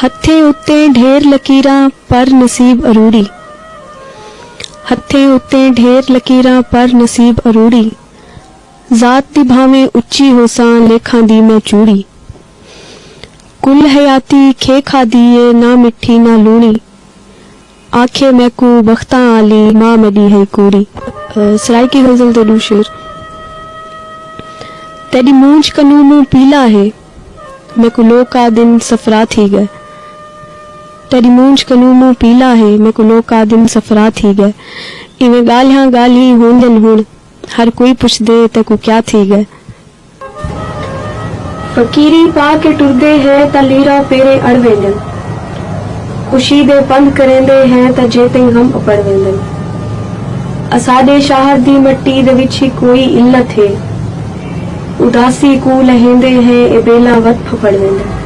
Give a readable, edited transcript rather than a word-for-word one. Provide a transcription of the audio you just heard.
हथे उत्ते ढेर लकीरां पर नसीब अरूड़ी। हथे उत्ते ढेर लकीरां पर नसीब अरूड़ी। जात दी भावें उच्ची होसां लेखां दी मैं चूड़ी। कुल हयाती खे खादी ए ना मिठी ना लूणी। आखे मैकू बख्तां आली मां मेरी है कूड़ी। सराइकी गजल ते दू शेर। तेरी मूंछ कनू मुंह पीला है, मैकू लोका दिन सफरा थी गए। तेरी मूंछ कनू मुंह पीला है, मैकू लोका दिन सफरा थी गए। इवें गालियां गाली होंदन हुण, हर कोई पुछदे तेकू क्या थी गए। फकीरी पा के टुरदे हैं ता लीरा पेरे अड़ वेंदन। खुशी दे पंध करेंदे हैं ता जेते हम अपड़ वेंदन। असाडे शहर दी मट्टी दे विच ही कोई इल्लत है। उदासी को लहेंदे हैं ए बेला वत फफड़ वेंदन।